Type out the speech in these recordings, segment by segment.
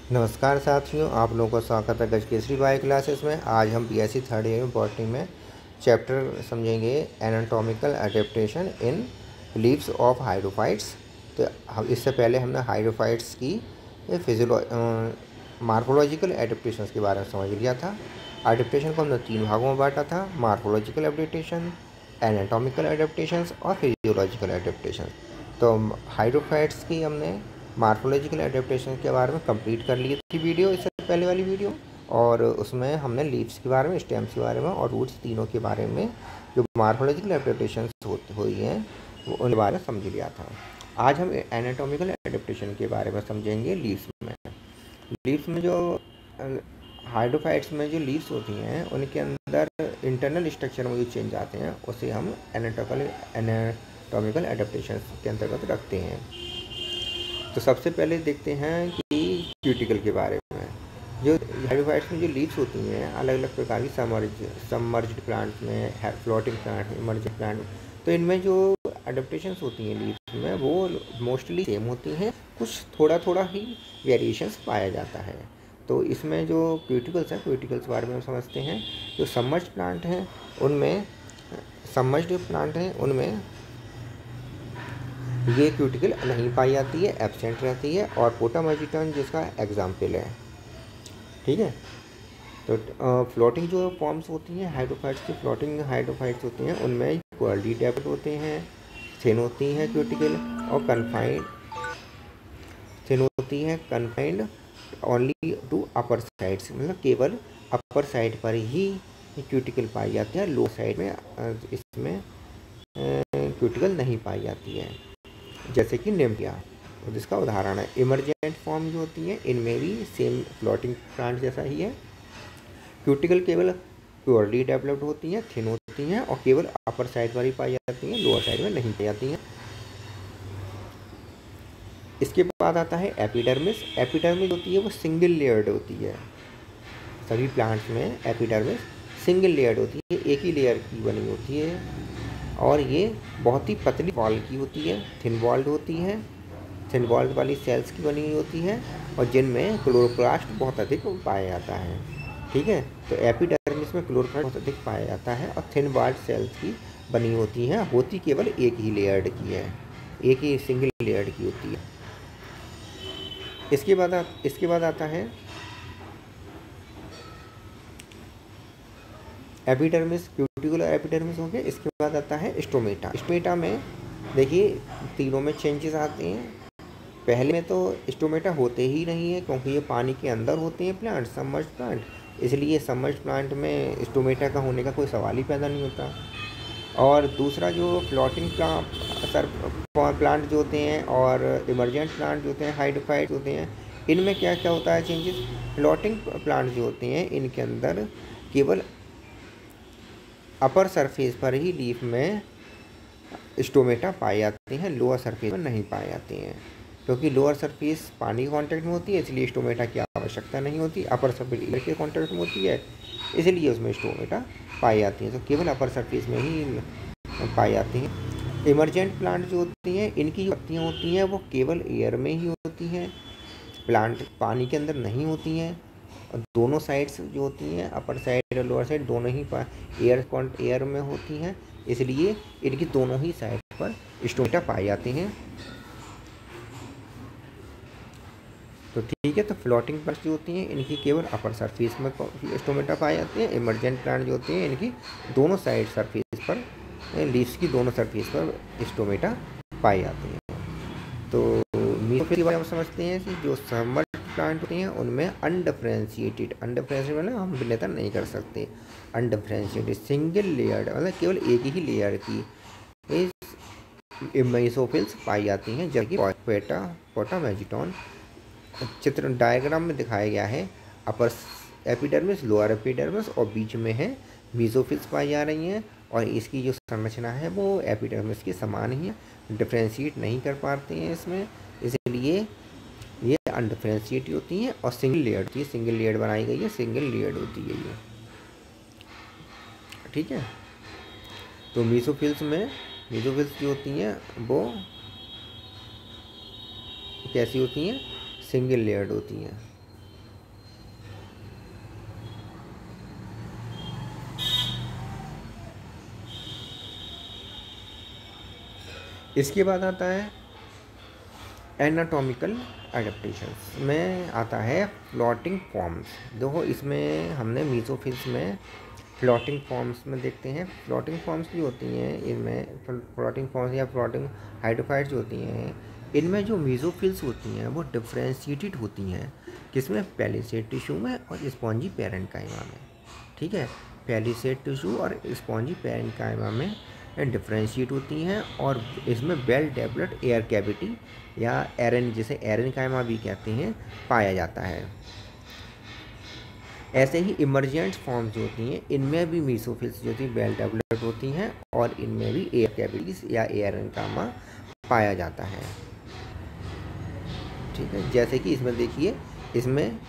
नमस्कार साथियों, आप लोगों का स्वागत है गज केसरी बायो क्लासेस में। आज हम बीएससी थर्ड ईयर में बॉटनी में चैप्टर समझेंगे anatomical adaptation in leaves of hydrophytes. तो हम इससे पहले हमने हाइड्रोफाइट्स की मार्फोलॉजिकल एडेप्टेशंस के बारे में समझ लिया था। एडेप्टेशन को हमने 3 भागों में बांटा था: मार्फोलॉजिकल एडेप्टेशन, एनाटॉमिकल एडेप्टेशंस और फिजियोलॉजिकल एडेप्टेशन। तो हाइड्रोफाइट्स की हमने मार्फोलॉजिकल एडेप्टेशन के बारे में कंप्लीट कर ली थी वीडियो, इससे पहले वाली वीडियो, और उसमें हमने लीव्स के बारे में, स्टेम्स के बारे में और रूट्स तीनों के बारे में जो मार्फोलॉजिकल एडेप्टेशन हुई हैं वो उन बारे में समझ लिया था। आज हम एनाटॉमिकल एडेप्टेशन के बारे में समझेंगे लीव्स में। लीव्स में जो हाइड्रोफाइट्स में जो लीव्स होती हैं उनके अंदर इंटरनल स्ट्रक्चर में जो चेंज आते हैं उसे हम एनाटॉमिकल एडेप्टेशन के अंतर्गत रखते हैं। तो सबसे पहले देखते हैं कि क्यूटिकल के बारे में। जो हाइड्रोफाइट्स में जो लीव्स होती हैं अलग अलग प्रकार की सबमर्ज्ड प्लांट्स में, फ्लोटिंग प्लांट में, इमर्जेंट प्लांट में, तो इनमें जो अडेप्टेशंस होती हैं लीव्स में वो मोस्टली सेम होती हैं, कुछ थोड़ा थोड़ा ही वेरिएशंस पाया जाता है। तो इसमें जो क्यूटिकल्स हैं, क्यूटिकल्स के बारे में हम समझते हैं। जो सबमर्ज्ड प्लांट हैं उनमें ये क्यूटिकल नहीं पाई जाती है, एब्सेंट रहती है, और पोटामर्जिटन जिसका एग्जाम्पल है। ठीक है। तो फ्लोटिंग जो फॉर्म्स होती हैं हाइड्रोफाइट्स की, फ्लोटिंग हाइड्रोफाइट्स होती हैं उनमें इक्वली डेप्थ होते हैं, थिन होती हैं क्यूटिकल, और confined only to upper sides, मतलब केवल अपर साइड पर ही क्यूटिकल पाई जाती है, लो साइड में इसमें क्यूटिकल नहीं पाई जाती है, जैसे कि निम्बिया, जिसका उदाहरण है। इमरजेंट फॉर्म जो होती है इनमें भी सेम फ्लोटिंग प्लांट जैसा ही है। क्यूटिकल केवल प्योरली डेवलप्ड होती हैं, थिन होती हैं और केवल अपर साइड पर ही पाई जाती हैं, लोअर साइड में नहीं पाई जाती हैं। इसके बाद आता है एपिडर्मिस। एपिडर्मिस होती है वो सिंगल लेयर्ड होती है। सभी प्लांट्स में एपिडर्मिस सिंगल लेयर्ड होती है, एक ही लेयर की बनी होती है, और ये बहुत ही पतली वॉल की होती है, थिन वॉल्ड होती है, थिन वॉल्ड वाली सेल्स की बनी हुई होती है, और जिनमें क्लोरोप्लास्ट बहुत अधिक पाया जाता है। ठीक है। तो एपिडर्मिस में क्लोरोप्लास्ट बहुत अधिक पाया जाता है और थिन वॉल्ड सेल्स की बनी होती हैं, होती केवल एक ही लेयर्ड की है, एक ही सिंगल लेयर्ड की होती है। इसके बाद आता है एपिडर्मिस, क्यूटिकुलर एपिडर्मिस हो गया। इसके बाद आता है स्टोमेटा। स्टोमेटा में देखिए तीनों में चेंजेस आते हैं। पहले में तो स्टोमेटा होते ही नहीं है क्योंकि ये पानी के अंदर होते हैं प्लांट, सबमर्ज्ड प्लांट, इसलिए सबमर्ज्ड प्लांट में स्टोमेटा का होने का कोई सवाल ही पैदा नहीं होता। और दूसरा जो फ्लोटिंग प्लांट जो होते हैं और इमरजेंट प्लांट जो होते हैं, हाइड्रोफाइट्स होते हैं, इनमें क्या क्या होता है चेंजेस। फ्लोटिंग प्लांट जो होते हैं इनके अंदर केवल अपर सरफेस पर ही लीफ में स्टोमेटा पाए जाते हैं, लोअर सरफेस पर नहीं पाए जाते हैं, क्योंकि लोअर सरफेस पानी के कांटेक्ट में होती है इसलिए स्टोमेटा की आवश्यकता नहीं होती, अपर सरफेस एयर के कांटेक्ट में होती है इसलिए उसमें स्टोमेटा पाई जाती हैं। तो केवल अपर सरफेस में ही पाई जाती हैं। इमरजेंट प्लांट जो होती हैं इनकी जो पत्तियाँ होती हैं वो केवल एयर में ही होती हैं, प्लांट पानी के अंदर नहीं होती हैं। दोनों साइड्स जो होती हैं, अपर साइड और लोअर साइड, दोनों ही एयर में होती हैं, इसलिए इनकी दोनों ही साइड पर स्टोमेटा पाए जाते हैं। तो ठीक है। तो फ्लोटिंग प्लांट्स जो होती हैं इनकी केवल अपर सरफेस में स्टोमेटा पाए जाते हैं। इमरजेंट प्लांट जो होते हैं इनकी दोनों साइड सरफेस पर, लीव्स की दोनों सरफेस पर स्टोमेटा पाए जाते हैं। तो मेसोफिल के बारे में समझते हैं कि जो सबमर्ज्ड प्लांट होते हैं उनमें अनडिफरेंशिएटेड मतलब हम भिन्नता नहीं कर सकते, अनडिफरेंशिएटेड सिंगल लेयर्ड मतलब केवल एक ही लेयर की मेसोफिल्स पाई जाती हैं, जबकि पोटामर्जिटन चित्र डायग्राम में दिखाया गया है। अपर एपिडर्मिस, लोअर एपिडर्मिस और बीच में है मेसोफिल्स पाई जा रही हैं, और इसकी जो संरचना है वो एपिडर्मिस के समान ही है, डिफ्रेंशिएट नहीं कर पाते हैं इसमें, इसलिए ये अनडिफ्रेंशिएटेड होती हैं और सिंगल लेयर्ड होती है, सिंगल लेयर्ड बनाई गई है, सिंगल लेयर्ड होती है ये। ठीक है। तो मेसोफिल्स जो होती हैं वो कैसी होती हैं, सिंगल लेयर्ड होती हैं। इसके बाद आता है एनाटॉमिकल एडेप्टेशंस में आता है फ्लोटिंग फॉर्म्स। देखो इसमें हमने मीसोफिल्स में फ्लोटिंग फॉर्म्स में देखते हैं। फ्लोटिंग फॉर्म्स जो होती हैं इनमें फ्लोटिंग फॉर्म्स या फ्लोटिंग हाइड्रोफाइट्स जो होती हैं इनमें जो मीसोफिल्स होती हैं वो डिफ्रेंशिएटेड होती हैं, किसमें, पैलिसेड टिश्यू में और स्पॉन्जी पैरेन्काइमा में। ठीक है, पैलिसेड टिश्यू और स्पॉन्जी पैरेन्काइमा में डिफ्रेंशिएट होती हैं और इसमें वेल डेवलप्ड एयर कैविटी या एरन, जिसे एरेनकाइमा भी कहते हैं, पाया जाता है। ऐसे ही इमर्जेंट फॉर्म्स जो होती हैं इनमें भी मीसोफिल्स जो होती वेल डेवलप्ड होती हैं और इनमें भी एयर कैविटीज या एरेनकाइमा पाया जाता है। ठीक है, जैसे कि इसमें देखिए, इसमें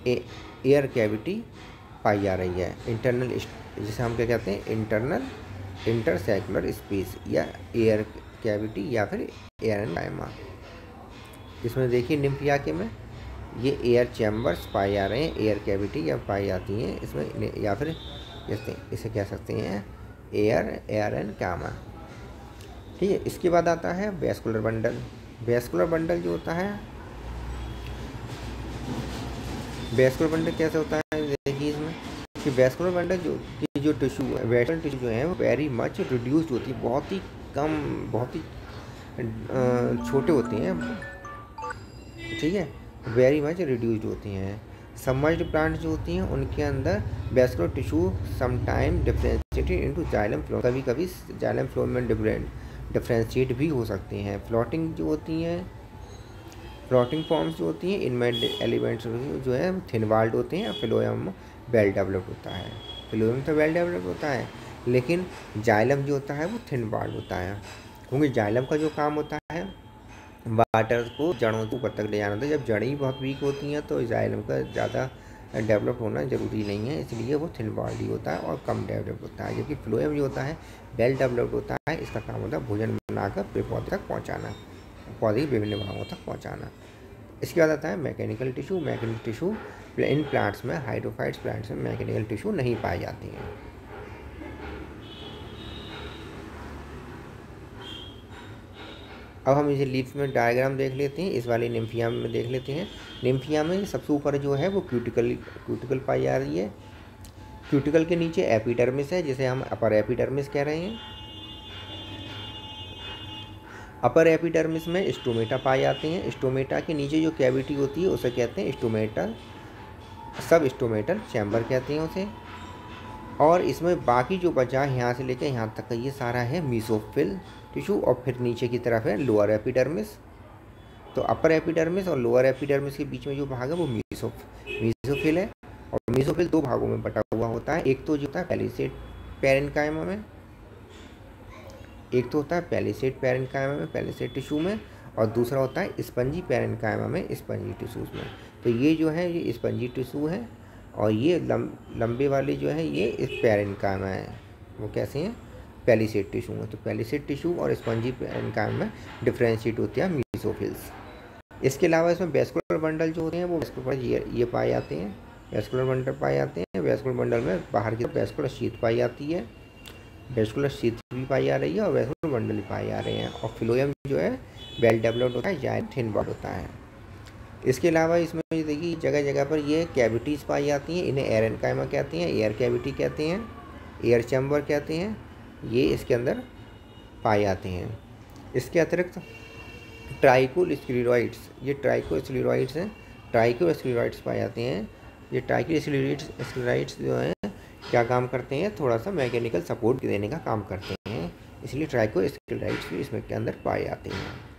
एयर कैविटी पाई जा रही है, इंटरनल, जिसे हम क्या कहते हैं, इंटरनल इंटरसेक्युलर स्पेस या एयर कैविटी या फिर एरेनकाइमा। इसमें देखिए निम्फियाके में ये एयर चैम्बर्स पाए जा रहे हैं, एयर कैविटी या पाई जाती हैं इसमें, या फिर इसे कह सकते हैं एरेनकाइमा। ठीक है, इसके बाद आता है वैस्कुलर बंडल। वैस्कुलर बंडल जो होता है, वैस्कुलर बंडल कैसे होता है, देखिए इसमें कि वैस्कुलर बंडल जो टिश्यू है, वैस्कुलर टिश्यू जो है वो वेरी मच रिड्यूस्ड होती है, बहुत ही कम, बहुत ही छोटे होते हैं। ठीक है, वेरी मच रिड्यूस्ड होती हैं। सबमर्ज्ड प्लांट जो होती हैं उनके अंदर vascular tissue sometime differentiated into xylem phloem, कभी कभी जाइलम फ्लोएम में डिफरेंशिएट भी हो सकते हैं। फ्लोटिंग जो होती हैं, फ्लोटिंग फॉर्म्स जो होती हैं इनमें एलिमेंट्स जो है थिन वाल्ड होते हैं, फ्लोएम वेल डेवलप्ड होता है। फ्लोएम तो वेल डेवलप्ड होता है लेकिन जाइलम जो होता है वो थिन वाल्ड होता है, क्योंकि जाइलम का जो काम होता है वाटर को जड़ों को ऊपर तक ले जाना था। जब जड़ें ही बहुत वीक होती हैं तो जाइलम का ज़्यादा डेवलप होना ज़रूरी नहीं है, इसलिए वो थिन वाल्ड ही होता है और कम डेवलप होता है। जबकि फ्लोएम जो होता है वेल डेवलप्ड होता है, इसका काम होता है भोजन बनाकर पेड़ पौधे तक पहुँचाना, पौधे के विभिन्न भागों तक पहुँचाना। इसके बाद आता है mechanical tissue. Mechanical tissue in plants में, हाइड्रोफाइट्स प्लांट्स में मैकेनिकल टिश्यू नहीं पाई जाती हैं। अब हम इसे लीफ में डायग्राम देख लेते हैं, इस वाले निम्फिया में देख लेते हैं। निम्फिया में सबसे ऊपर जो है वो क्यूटिकल पाई जा रही है। क्यूटिकल के नीचे एपिडर्मिस है, जिसे हम अपर एपिडर्मिस कह रहे हैं। अपर एपिडर्मिस में स्टोमेटा पाए जाते हैं। स्टोमेटा के नीचे जो कैविटी होती है उसे कहते हैं स्टोमेटल, सब स्टोमेटल चैम्बर कहते हैं उसे। और इसमें बाकी जो बचा है यहाँ से लेकर यहाँ तक का ये सारा है मीसोफिल टिश्यू, और फिर नीचे की तरफ है लोअर एपिडर्मिस। तो अपर एपिडर्मिस और लोअर एपिडर्मिस के बीच में जो भाग है वो मीसोफिल है। और मीसोफिल दो भागों में बटा हुआ होता है, एक तो जो होता है पैलिसेड पैरेन्काइमा में, एक तो होता है पैलिसेड पैरेन्काइमा में, पैलिसेड टिश्यू में, और दूसरा होता है स्पंजी पैरेन्काइमा में, स्पंजी टिश्यूज में। तो ये जो है ये स्पंजी टिश्यू है और ये लंबे वाले जो है ये इस पैरेन्काइमा है, वो कैसे हैं, पैलिसेड टिश्यू में। तो पैलिसेड टिश्यू और स्पंजी पैरेन्काइमा में डिफ्रेंशिएट होते हैं मीसोफिल्स। इसके अलावा इसमें वैस्कुलर बंडल जो होते हैं वो वैस्कुलर ये पाए जाते हैं, वैस्कुलर बंडल पाए जाते हैं। वैस्कुलर बंडल में बाहर की तरफ वैस्कुलर शीथ पाई जाती है, वैस्कुलर शीथ भी पाई जा रही है और वैस्कुलर बंडल भी पाए जा रहे हैं। और फ्लोएम जो है वेल डेवलप्ड होता है, जाइलम थिन वाल्ड होता है। इसके अलावा इसमें देखिए जगह जगह पर ये कैविटीज़ पाई जाती हैं, इन्हें एरेनकाइमा कहते हैं, एयर कैविटी कहते हैं, एयर चैम्बर कहते हैं, ये इसके अंदर पाए जाते हैं। इसके अतिरिक्त ट्राइकोस्क्लेरोइड्स, ये ट्राइकोस्क्लेरोइड्स हैं, ट्राइकोस्क्लेरोइड्स पाए जाते हैं। ये ट्राइकोस्क्लेरोइड्स जो हैं क्या काम करते हैं, थोड़ा सा मैकेनिकल सपोर्ट देने का काम करते हैं, इसलिए ट्राइकोस्क्लेरोइड्स भी इसमें के अंदर पाए जाते हैं।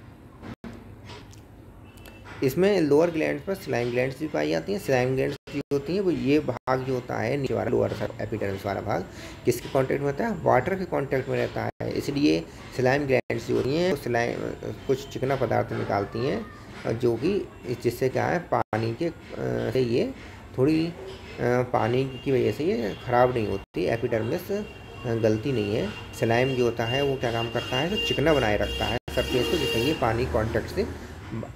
इसमें लोअर ग्लैंड्स पर स्लाइम ग्लैंड्स भी पाई जाती हैं। स्लाइम ग्लैंड्स जो होती हैं वो ये भाग जो होता है नीचे वाला लोअर एपिडर्मिस वाला भाग किसके कांटेक्ट में होता है, वाटर के कांटेक्ट में रहता है, इसलिए स्लाइम ग्लैंड्स जो होती हैं वो स्लाइम कुछ चिकना पदार्थ निकालती हैं, जो कि जिससे क्या है पानी के से ये थोड़ी पानी की वजह से ये ख़राब नहीं होती, एपिडर्मिस गलती नहीं है। स्लाइम जो होता है वो क्या काम करता है, तो चिकना बनाए रखता है सरफेस को, जिससे ये पानी कॉन्टेक्ट से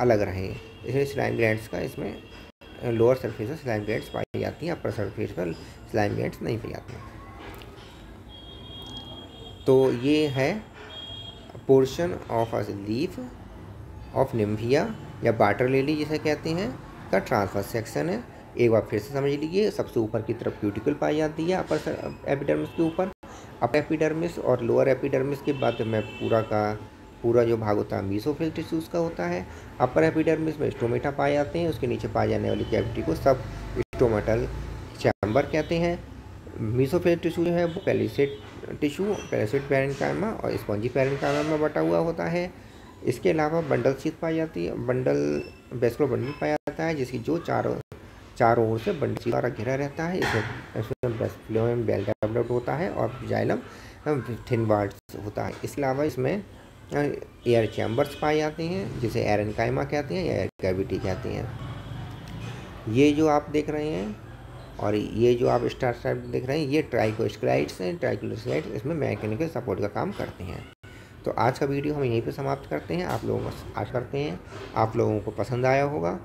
अलग रहे, इसलिए स्लाइम ग्लैंड्स का इसमें लोअर सरफेस पर स्लाइम ग्लैंड्स पाई जाती हैं, अपर सरफेस पर स्लाइम ग्लैंड्स नहीं पाई जाती हैं। तो ये है portion of a leaf of Nymphaea या वाटर लिली जिसे कहते हैं का ट्रांसवर्स सेक्शन है। एक बार फिर से समझ लीजिए, सबसे ऊपर की तरफ क्यूटिकल पाई जाती है अपर एपिडर्मिस के ऊपर। अपर एपिडर्मिस और लोअर एपिडर्मिस के बाद में पूरा जो भाग होता है मीसोफिल टिश्यूज़ का होता है। अपर एपिडर्मिस में स्टोमेटा पाए जाते हैं, उसके नीचे पाई जाने वाली कैविटी को सब स्टोमेटल चैम्बर कहते हैं। मीसोफिल टिश्यू जो है वो पैलिसेड टिश्यू, पैलिसेड पैरेन्काइमा और स्पॉन्जी पैरेन्काइमा में बटा हुआ होता है। इसके अलावा बंडल शीथ पाई जाती है, वेस्कुलर बंडल पाया जाता है जिसकी जो चारों ओर से बंडल शीथ द्वारा घिरा रहता है। इसमें फ्लोएम वेल डेवलप्ड होता है और जाइलम थिन वाल्स होता है। इसके अलावा इसमें एयर चैम्बर्स पाए जाते हैं जिसे एरेन्काइमा कहते हैं या एयर कैविटी कहते हैं। ये जो आप देख रहे हैं और ये जो आप स्टार टाइप देख रहे हैं ये ट्राइकोस्क्लाइड्स हैं। ट्राइकोस्क्लाइड्स इसमें मैकेनिकल सपोर्ट का काम करते हैं। तो आज का वीडियो हम यहीं पे समाप्त करते हैं। आप लोगों को आशा करते हैं आप लोगों को पसंद आया होगा।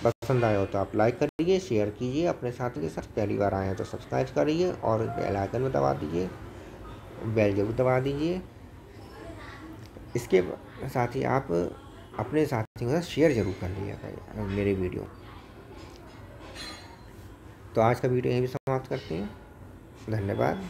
पसंद आया हो तो आप लाइक करिए, शेयर कीजिए अपने साथी के साथ। पहली बार आए हैं तो सब्सक्राइब करिए और बेल आइकन में दबा दीजिए, बेल जरूर दबा दीजिए। इसके साथ ही आप अपने साथियों के साथ शेयर जरूर कर लीजिएगा मेरे वीडियो। तो आज का वीडियो यहीं भी समाप्त करते हैं। धन्यवाद।